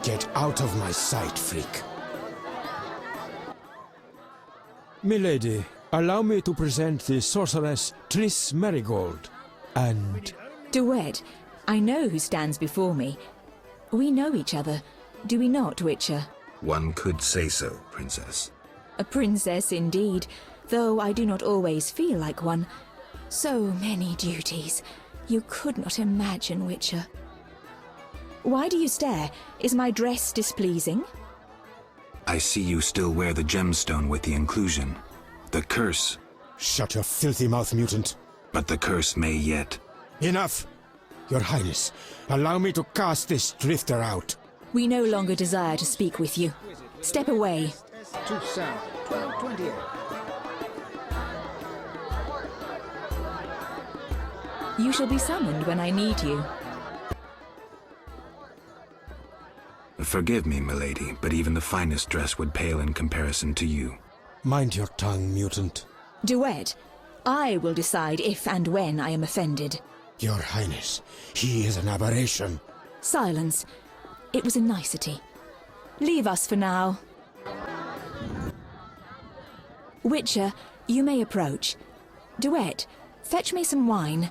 Get out of my sight, freak. Milady, allow me to present the sorceress Triss Marigold, and... Duet, I know who stands before me. We know each other, do we not, Witcher? One could say so, Princess. A princess indeed, though I do not always feel like one. So many duties. You could not imagine, Witcher. Why do you stare? Is my dress displeasing? I see you still wear the gemstone with the inclusion. The curse. Shut your filthy mouth, mutant. But the curse may yet. Enough! Your Highness, allow me to cast this drifter out. We no longer desire to speak with you. Step away. To south, 1228. You shall be summoned when I need you. Forgive me, milady, but even the finest dress would pale in comparison to you. Mind your tongue, mutant. Duet, I will decide if and when I am offended. Your Highness, he is an aberration. Silence. It was a nicety. Leave us for now. Witcher, you may approach. Duet, fetch me some wine.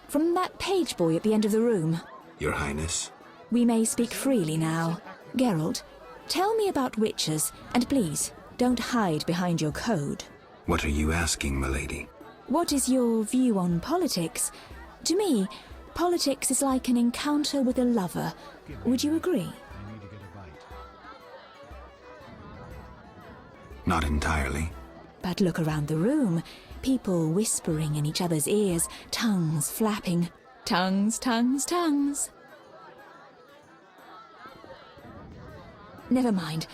From that page boy at the end of the room. Your Highness? We may speak freely now. Geralt, tell me about witches, and please, don't hide behind your code. What are you asking, milady? What is your view on politics? To me, politics is like an encounter with a lover. Would you agree? Not entirely. But look around the room. People whispering in each other's ears, tongues flapping. Tongues, tongues, tongues. Never mind.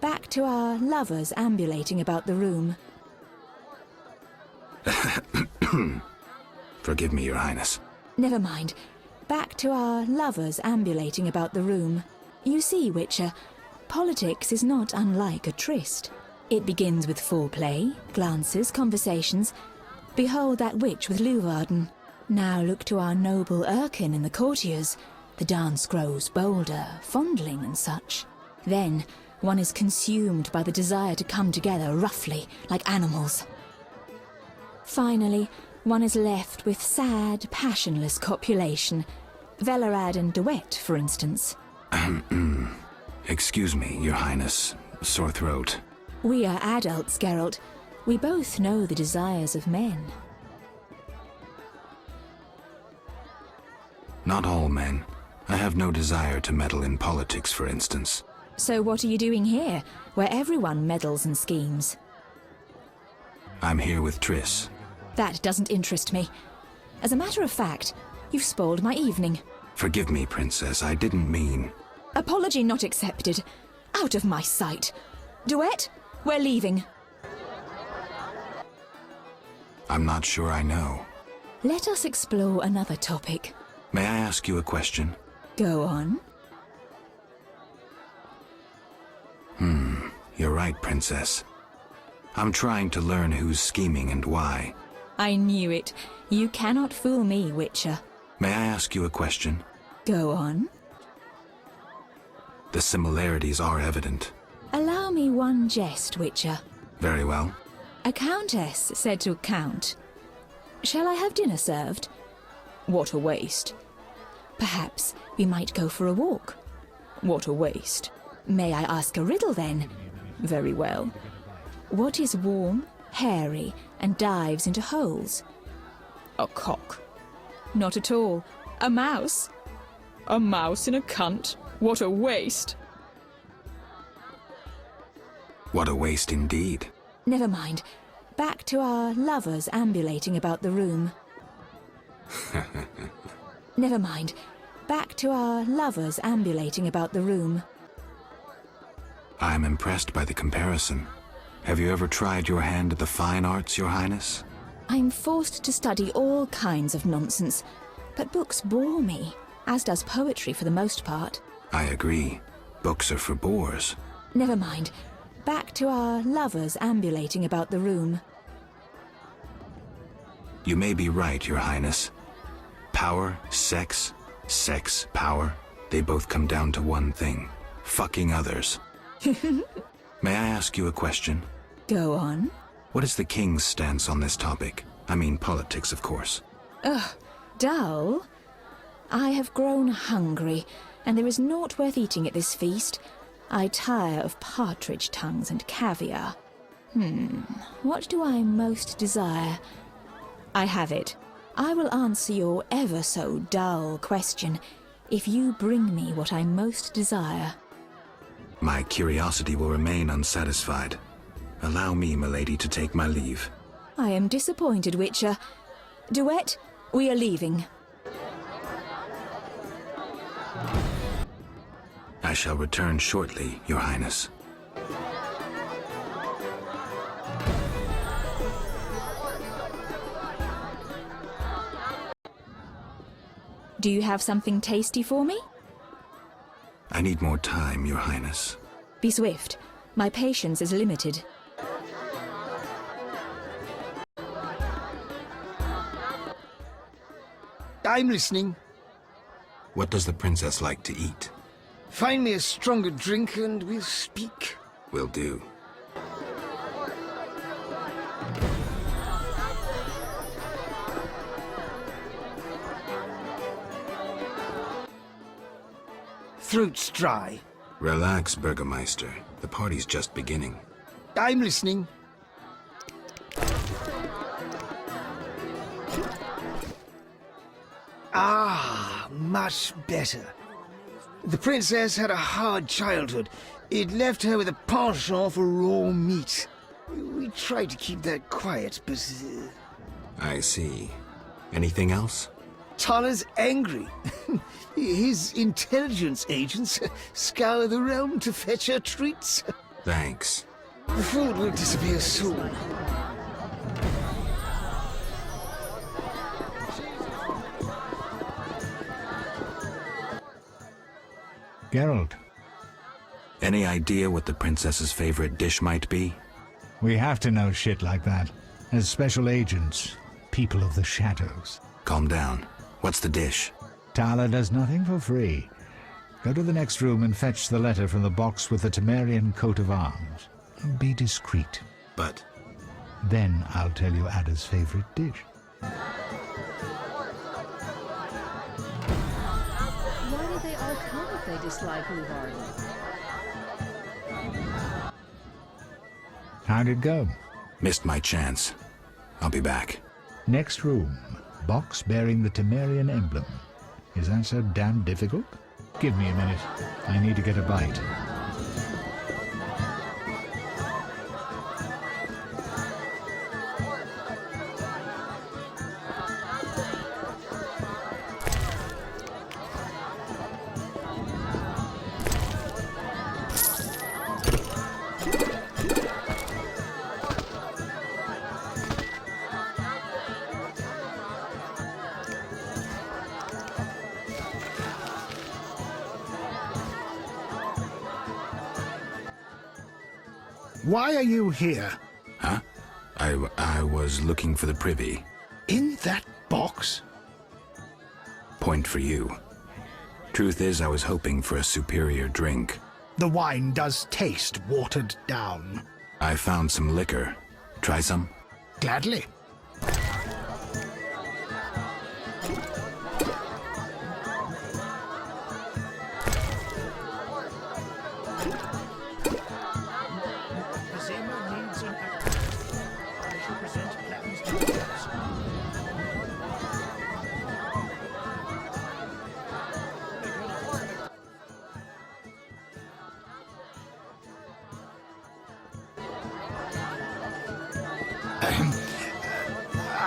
Back to our lovers ambulating about the room. Forgive me, Your Highness. Never mind. Back to our lovers ambulating about the room. You see, Witcher, politics is not unlike a tryst. It begins with foreplay, glances, conversations. Behold that witch with Leuwarden. Now look to our noble Erkin and the courtiers. The dance grows bolder, fondling and such. Then one is consumed by the desire to come together roughly, like animals. Finally, one is left with sad, passionless copulation. Velerad and Duet, for instance. Excuse me, Your Highness. Sore throat. We are adults, Geralt. We both know the desires of men. Not all men. I have no desire to meddle in politics, for instance. So what are you doing here, where everyone meddles and schemes? I'm here with Triss. That doesn't interest me. As a matter of fact, you've spoiled my evening. Forgive me, Princess. I didn't mean... Apology not accepted. Out of my sight. Duet, we're leaving. I'm not sure I know. Let us explore another topic. May I ask you a question? Go on. You're right, Princess. I'm trying to learn who's scheming and why. I knew it. You cannot fool me, Witcher. May I ask you a question? Go on. The similarities are evident. Allow me one jest, Witcher. Very well. A countess said to a count, "Shall I have dinner served?" What a waste. Perhaps we might go for a walk. What a waste. May I ask a riddle then? Very well. What is warm, hairy, and dives into holes? A cock. Not at all. A mouse. A mouse in a cunt. What a waste. What a waste indeed. Never mind. Back to our lovers ambulating about the room. Never mind. Back to our lovers ambulating about the room. I'm impressed by the comparison. Have you ever tried your hand at the fine arts, Your Highness? I'm forced to study all kinds of nonsense, but books bore me, as does poetry for the most part. I agree. Books are for bores. Never mind. Back to our lovers ambulating about the room. You may be right, Your Highness. Power, sex, power, they both come down to one thing. fucking others. May I ask you a question? Go on. What is the king's stance on this topic? I mean politics, of course. Dull? I have grown hungry, and there is naught worth eating at this feast. I tire of partridge tongues and caviar. What do I most desire? I have it. I will answer your ever so dull question if you bring me what I most desire. My curiosity will remain unsatisfied. Allow me, milady, to take my leave. I am disappointed, Witcher. Duet, we are leaving. I shall return shortly, Your Highness. Do you have something tasty for me? I need more time, Your Highness. Be swift. My patience is limited. I'm listening. What does the princess like to eat? Find me a stronger drink and we'll speak. Will do. Throat's dry. Relax, Burgermeister. The party's just beginning. I'm listening. Ah, much better. The princess had a hard childhood. It left her with a penchant for raw meat. We tried to keep that quiet, but... I see. Anything else? Tala's angry. His intelligence agents scour the realm to fetch her treats. Thanks. The food will disappear soon. Geralt, Any idea what the princess's favorite dish might be? we have to know shit like that. As special agents, people of the shadows. Calm down. What's the dish? Tala does nothing for free. Go to the next room and fetch the letter from the box with the Temerian coat of arms. Be discreet. But Then I'll tell you Adda's favorite dish. Why do they all come if they dislike Luvardi? How'd it go? missed my chance. I'll be back. Next room. Box bearing the Temerian emblem. Is that so damn difficult? Give me a minute. I need to get a bite. Why are you here? Huh? I was looking for the privy. In that box? Point for you. Truth is, I was hoping for a superior drink. The wine does taste watered down. I found some liquor. Try some? Gladly.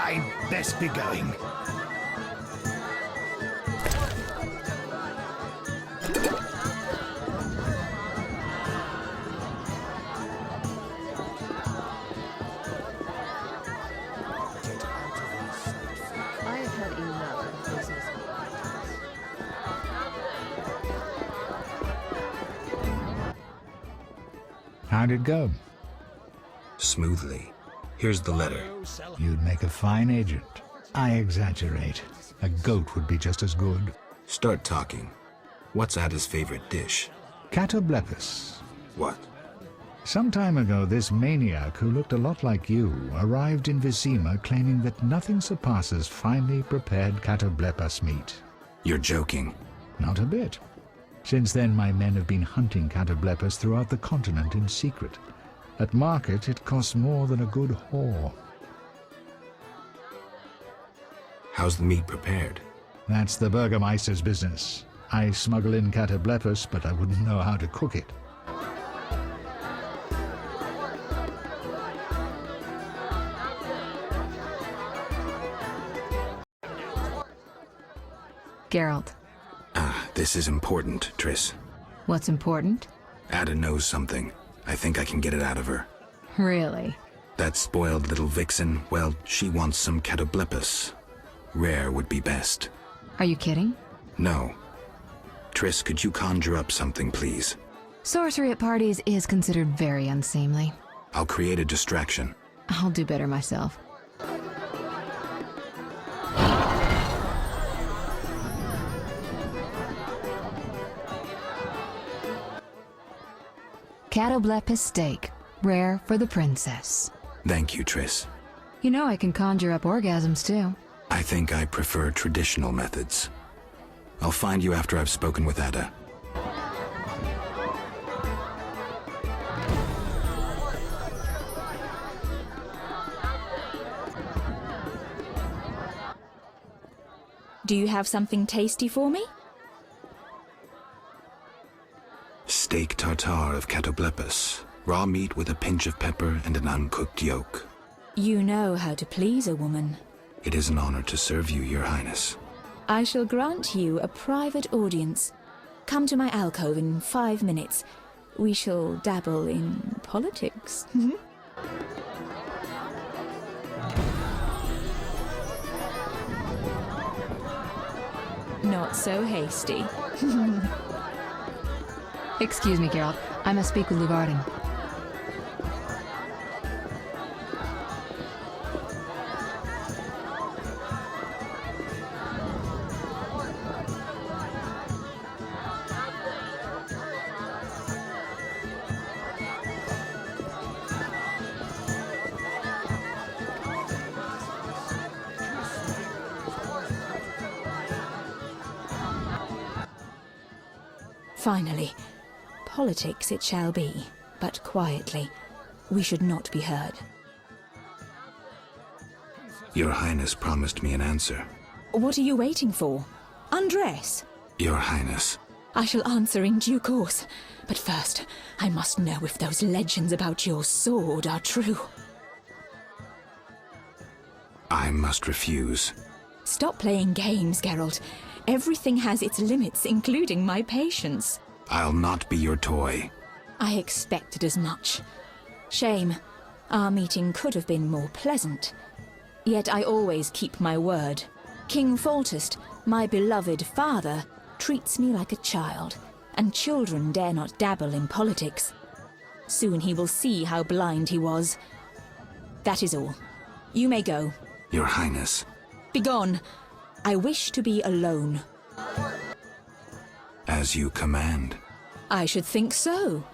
I'd best be going. I have had enough of business. How'd it go? Smoothly. Here's the letter. You'd make a fine agent. I exaggerate. A goat would be just as good. Start talking. What's Adda's favorite dish? Catoblepus. What? Some time ago, this maniac who looked a lot like you arrived in Vizima claiming that nothing surpasses finely prepared Catoblepus meat. You're joking. Not a bit. Since then, my men have been hunting Catoblepus throughout the continent in secret. At market, it costs more than a good whore. How's the meat prepared? That's the Burgermeister's business. I smuggle in Catoblepus, but I wouldn't know how to cook it. Geralt. Ah, this is important, Triss. What's important? Adda knows something. I think I can get it out of her. Really? That spoiled little vixen, well, she wants some Catoblepus. Rare would be best. Are you kidding? No. Triss, could you conjure up something, please? Sorcery at parties is considered very unseemly. I'll create a distraction. I'll do better myself. Catoblepus steak, rare for the princess. Thank you, Triss. You know I can conjure up orgasms too. I think I prefer traditional methods. I'll find you after I've spoken with Adda. Do you have something tasty for me? Steak tartare of Catoblepus. Raw meat with a pinch of pepper and an uncooked yolk. You know how to please a woman. It is an honor to serve you, Your Highness. I shall grant you a private audience. Come to my alcove in 5 minutes. We shall dabble in politics. Not so hasty. Excuse me, Geralt. I must speak with Lugarden. Finally, politics it shall be, but quietly. We should not be heard. Your Highness promised me an answer. What are you waiting for? Undress. Your Highness. I shall answer in due course. But first, I must know if those legends about your sword are true. I must refuse. Stop playing games, Geralt. Everything has its limits, including my patience. I'll not be your toy. I expected as much. Shame. Our meeting could have been more pleasant. Yet I always keep my word. King Foltest, my beloved father, treats me like a child, and children dare not dabble in politics. Soon he will see how blind he was. That is all. You may go. Your Highness. Begone. I wish to be alone. As you command. I should think so.